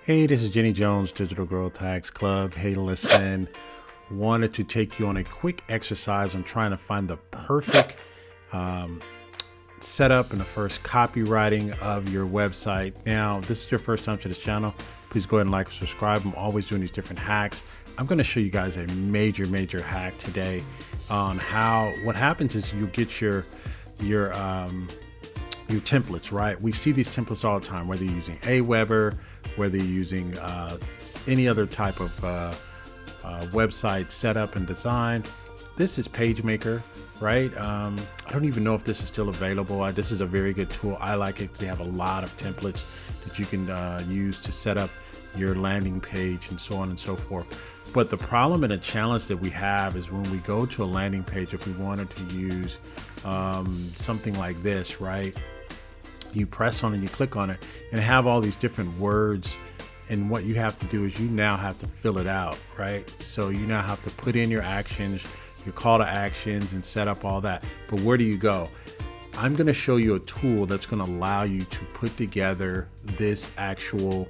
Hey, this is Jenny Jones, Digital Growth Hacks Club. Hey, listen, wanted to take you on a quick exercise on trying to find the perfect setup and the first copywriting of your website. Now, if this is your first time to this channel, please go ahead and like and subscribe. I'm always doing these different hacks. I'm going to show you guys a major hack today on what happens is you get your templates, right? We see these templates all the time, whether you're using Aweber, whether you're using any other type of website setup and design. This is PageMaker, right? I don't even know if this is still available. This is a very good tool. I like it. They have a lot of templates that you can use to set up your landing page and so on and so forth. But the problem and the challenge that we have is when we go to a landing page, if we wanted to use something like this, right? You press on it, you click on it, and have all these different words. And what you have to do is you now have to fill it out, right? So you now have to put in your actions, your call to actions, and set up all that. But where do you go? I'm going to show you a tool that's going to allow you to put together this actual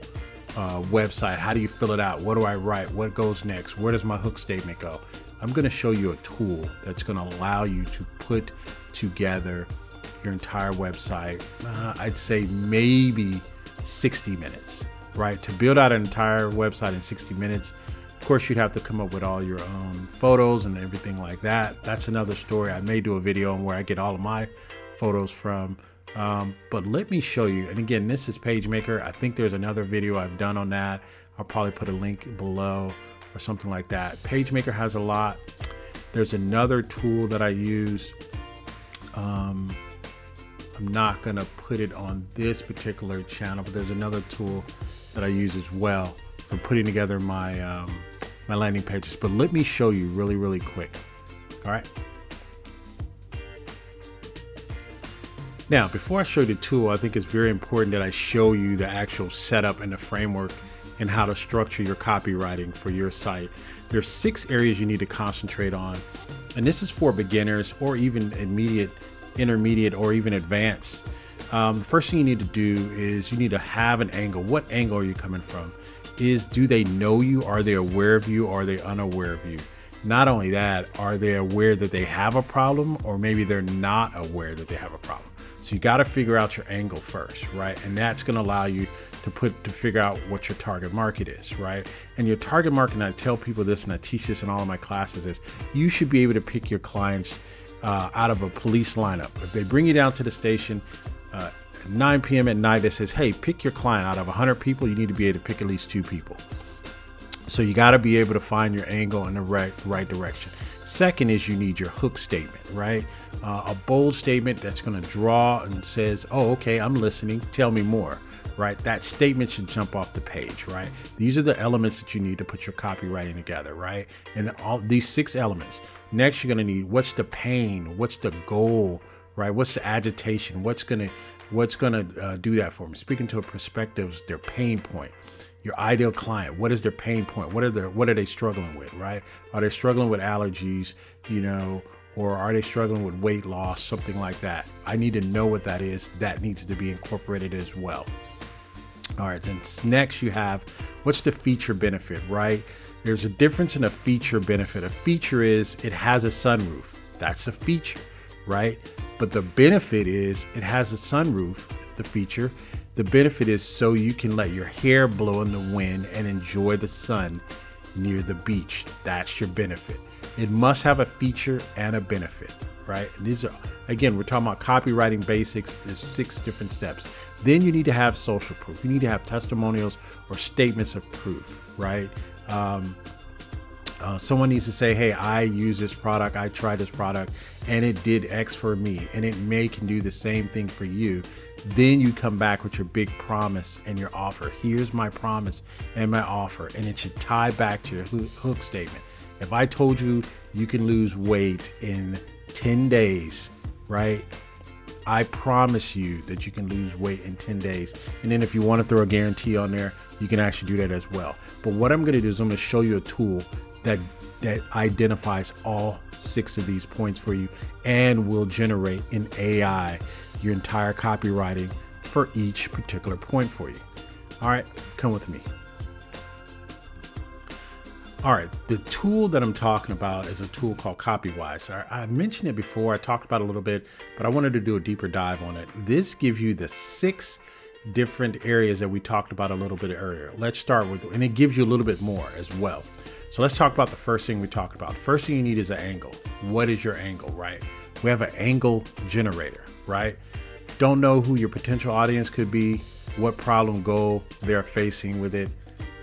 website. How do you fill it out? What do I write? What goes next? Where does my hook statement go? I'm going to show you a tool that's going to allow you to put together your entire website. I'd say maybe 60 minutes, right? To build out an entire website in 60 minutes, of course, you'd have to come up with all your own photos and everything like that. That's another story. I may do a video on where I get all of my photos from. But let me show you. And again, this is PageMaker. I think there's another video I've done on that. I'll probably put a link below or something like that. PageMaker has a lot. There's another tool that I use. I'm not going to put it on this particular channel, but there's another tool that I use as well for putting together my my landing pages. But let me show you really quick. All right. Now, before I show you the tool, I think it's very important that I show you the actual setup and the framework and how to structure your copywriting for your site. There's 6 areas you need to concentrate on. And this is for beginners or even intermediate or even advanced. The first thing you need to do is you need to have an angle. What angle are you coming from? Do they know you? Are they aware of you? Or are they unaware of you? Not only that, are they aware that they have a problem, or maybe they're not aware that they have a problem? So you got to figure out your angle first, right? And that's going to allow you to figure out what your target market is, right? And your target market, and I tell people this and I teach this in all of my classes, is you should be able to pick your clients out of a police lineup. If they bring you down to the station at 9 p.m. at night that says, hey, pick your client out of 100 people, you need to be able to pick at least 2 people. So you got to be able to find your angle in the right direction. Second is you need your hook statement, right? A bold statement that's going to draw and says, oh, okay, I'm listening. Tell me more, right? That statement should jump off the page, right? These are the elements that you need to put your copywriting together, right? And all these 6 elements. Next, you're going to need, what's the pain? What's the goal, right? What's the agitation? What's going to do that for me? Speaking to a prospective, their pain point. Your ideal client, what is their pain point? What are they struggling with, right? Are they struggling with allergies, or are they struggling with weight loss, something like that? I need to know what that is. That needs to be incorporated as well. All right, then next you have, what's the feature benefit, right? There's a difference in a feature benefit. A feature is it has a sunroof. That's a feature, right? But the benefit is it has a sunroof, the feature. The benefit is so you can let your hair blow in the wind and enjoy the sun near the beach. That's your benefit. It must have a feature and a benefit, right? And these are, again, we're talking about copywriting basics. There's 6 different steps. Then you need to have social proof. You need to have testimonials or statements of proof, right? Someone needs to say, hey, I use this product, I tried this product, and it did X for me, and it can do the same thing for you. Then you come back with your big promise and your offer. Here's my promise and my offer, and it should tie back to your hook statement. If I told you you can lose weight in 10 days, right? I promise you that you can lose weight in 10 days. And then if you want to throw a guarantee on there, you can actually do that as well. But what I'm going to do is I'm going to show you a tool that identifies all 6 of these points for you and will generate in AI your entire copywriting for each particular point for you. All right, come with me. All right, the tool that I'm talking about is a tool called CopyWise. I mentioned it before, I talked about it a little bit, but I wanted to do a deeper dive on it. This gives you the 6 different areas that we talked about a little bit earlier. Let's start with, and it gives you a little bit more as well. So let's talk about the first thing we talked about. First thing you need is an angle. What is your angle, right? We have an angle generator, right? Don't know who your potential audience could be, what problem goal they're facing with it.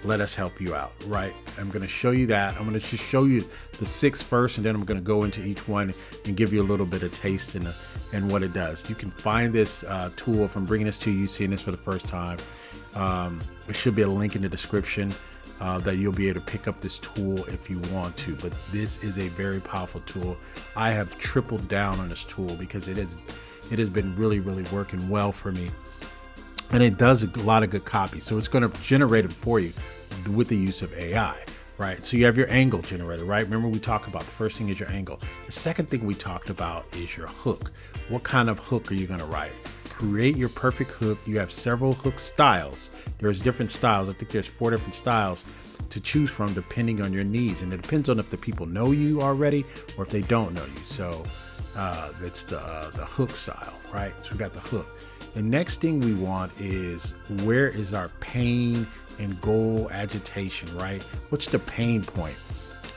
Let us help you out, right? I'm going to show you that. I'm going to just show you the 6 first, and then I'm going to go into each one and give you a little bit of taste and what it does. You can find this tool if I'm bringing this to you, seeing this for the first time. There should be a link in the description that you'll be able to pick up this tool if you want to, but this is a very powerful tool. I have tripled down on this tool because it has been really working well for me. And it does a lot of good copy. So it's going to generate it for you with the use of AI, right? So you have your angle generator, right? Remember we talked about the first thing is your angle. The second thing we talked about is your hook. What kind of hook are you going to write? Create your perfect hook. You have several hook styles. There's different styles. I think there's 4 different styles to choose from depending on your needs. And it depends on if the people know you already or if they don't know you. So that's the hook style, right? So we got the hook. The next thing we want is, where is our pain and goal agitation, right? What's the pain point?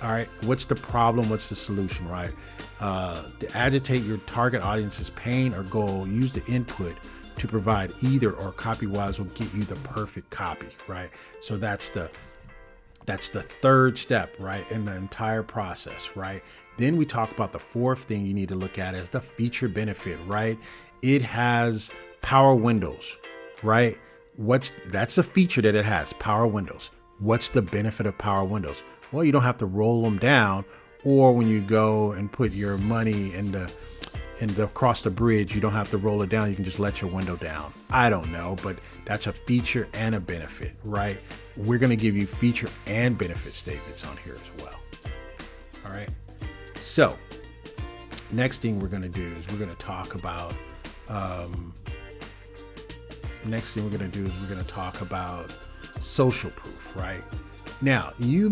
All right. What's the problem? What's the solution, right? To agitate your target audience's pain or goal, use the input to provide either, or CopyWise will get you the perfect copy, right? So that's the 3rd step, right, in the entire process, right? Then we talk about the 4th thing you need to look at is the feature benefit, right? It has power windows, right? That's a feature that it has, power windows. What's the benefit of power windows? Well, you don't have to roll them down, or when you go and put your money in the across the bridge, you don't have to roll it down. You can just let your window down. I don't know, but that's a feature and a benefit, right? We're going to give you feature and benefit statements on here as well. All right. So next thing we're going to do is we're going to talk about social proof, right? Now, we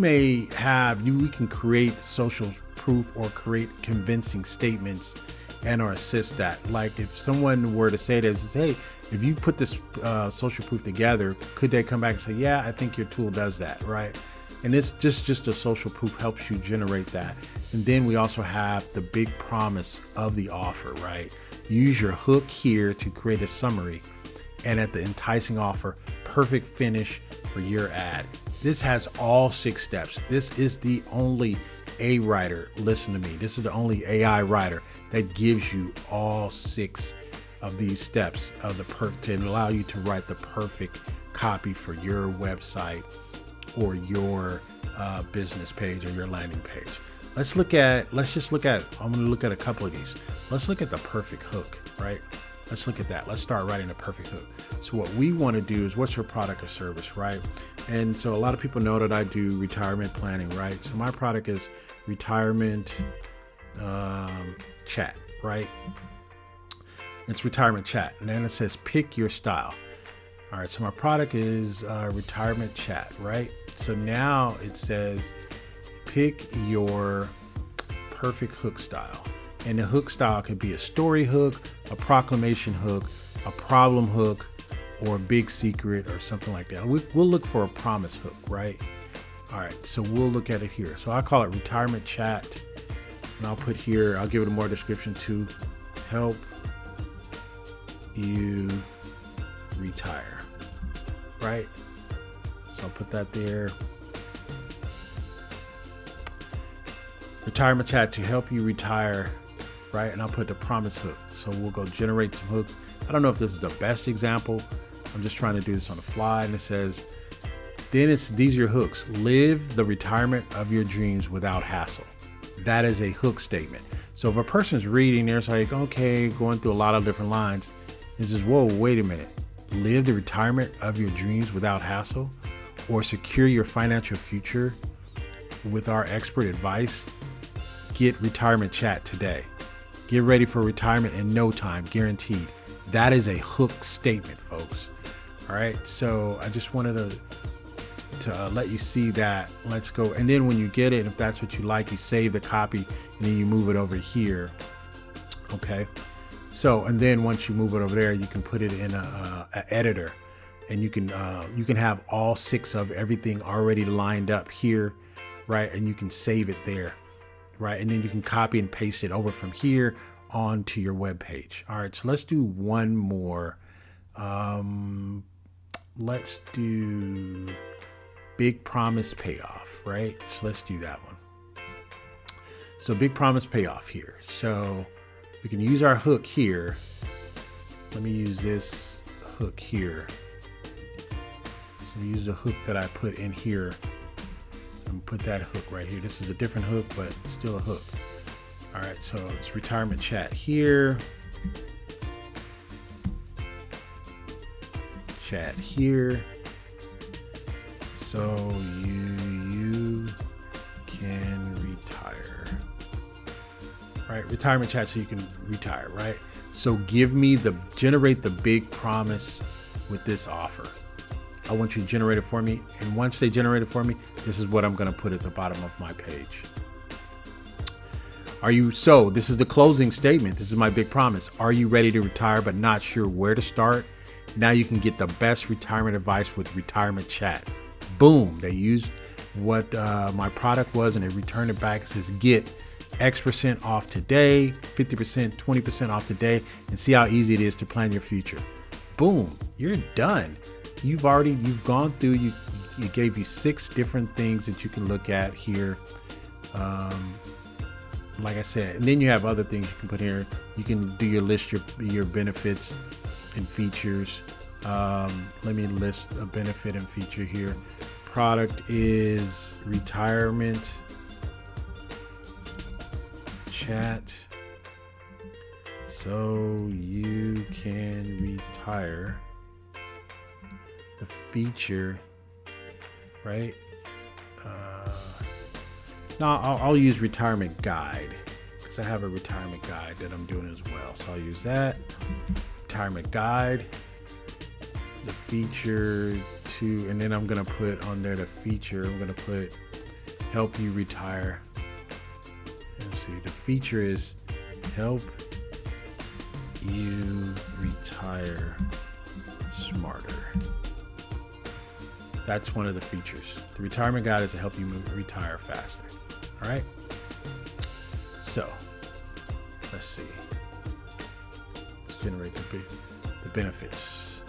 can create social proof or create convincing statements and or assist that. Like if someone were to say this, hey, if you put this social proof together, could they come back and say, yeah, I think your tool does that, right? And it's just a social proof helps you generate that. And then we also have the big promise of the offer, right? Use your hook here to create a summary, and at the enticing offer, perfect finish for your ad. This has all 6 steps. This is the only A writer, listen to me, this is the only AI writer that gives you all 6 of these steps of to allow you to write the perfect copy for your website or your business page or your landing page. I'm going to look at a couple of these. Let's look at the perfect hook, right? Let's look at that. Let's start writing a perfect hook. So what we want to do is, what's your product or service, right? And so a lot of people know that I do retirement planning, right? So my product is retirement chat, right? It's retirement chat. And then it says, pick your style. All right. So my product is retirement chat, right? So now it says, pick your perfect hook style. And the hook style could be a story hook, a proclamation hook, a problem hook, or a big secret or something like that. We'll look for a promise hook, right? All right, so we'll look at it here. So I call it retirement chat, and I'll put here, I'll give it a more description to help you retire, right? So I'll put that there. Retirement chat to help you retire, right? And I'll put the promise hook. So we'll go generate some hooks. I don't know if this is the best example. I'm just trying to do this on the fly. And it says, these are your hooks. Live the retirement of your dreams without hassle. That is a hook statement. So if a person's reading, there's like, okay, going through a lot of different lines. It says, whoa, wait a minute. Live the retirement of your dreams without hassle, or secure your financial future with our expert advice. Get retirement chat today. Get ready for retirement in no time, guaranteed. That is a hook statement, folks. All right. So I just wanted to to let you see that. Let's go. And then when you get it, if that's what you like, you save the copy and then you move it over here. Okay. So, and then once you move it over there, you can put it in a editor, and you can have all 6 of everything already lined up here, right? And you can save it there, right? And then you can copy and paste it over from here onto your web page. All right. So let's do one more. Let's do Big Promise Payoff, right? So let's do that one. So Big Promise Payoff here. So we can use our hook here. Let me use this hook here. So use the hook that I put in here and put that hook right here. This is a different hook, but still a hook. All right, so it's retirement chat here. Chat here. So you can retire. Right, retirement chat so you can retire, right? So generate the big promise with this offer. I want you to generate it for me. And once they generate it for me, this is what I'm going to put at the bottom of my page. So this is the closing statement. This is my big promise. Are you ready to retire but not sure where to start? Now you can get the best retirement advice with retirement chat. Boom. They used what my product was and they returned it back. It says get X% off today, 50%, 20% off today, and see how easy it is to plan your future. Boom, you're done. You've gone through, you gave you 6 different things that you can look at here. Like I said, and then you have other things you can put here. You can do your benefits and features. Let me list a benefit and feature here. Product is retirement chat so you can retire. The feature, right? No, I'll use retirement guide because I have a retirement guide that I'm doing as well. So I'll use that retirement guide, the feature to, and then I'm going to put on there the feature. I'm going to put help you retire. Let's see, the feature is help you retire smarter. That's one of the features. The retirement guide is to help you retire faster. All right. So let's see. Let's generate the benefits.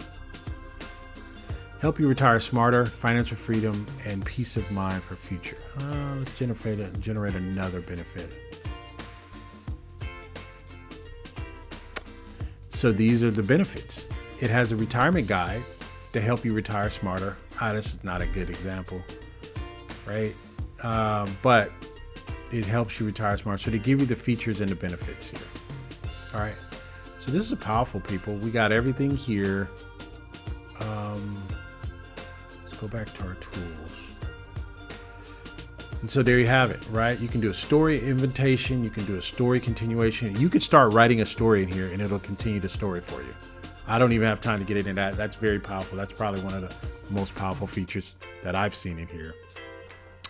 Help you retire smarter, financial freedom, and peace of mind for future. Let's generate another benefit. So these are the benefits. It has a retirement guide to help you retire smarter. This is not a good example, right? But it helps you retire smarter. So they give you the features and the benefits here. All right. So this is powerful, people. We got everything here. Let's go back to our tools. And so there you have it, right? You can do a story invitation. You can do a story continuation. You could start writing a story in here and it'll continue the story for you. I don't even have time to get into that. That's very powerful. That's probably one of the most powerful features that I've seen in here.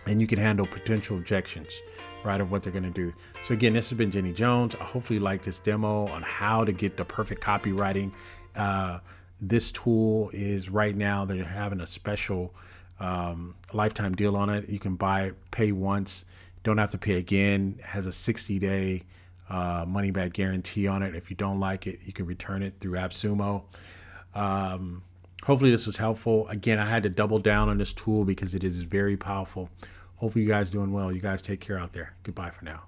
And you can handle potential objections, right, of what they're going to do. So again, this has been Jenny Jones. I hopefully you like this demo on how to get the perfect copywriting. This tool is right now, they're having a special lifetime deal on it. You can buy it, pay once, don't have to pay again. It has a 60-day money back guarantee on it. If you don't like it, you can return it through Appsumo. Hopefully this was helpful. Again, I had to double down on this tool because it is very powerful. Hopefully you guys doing well. You guys take care out there. Goodbye for now.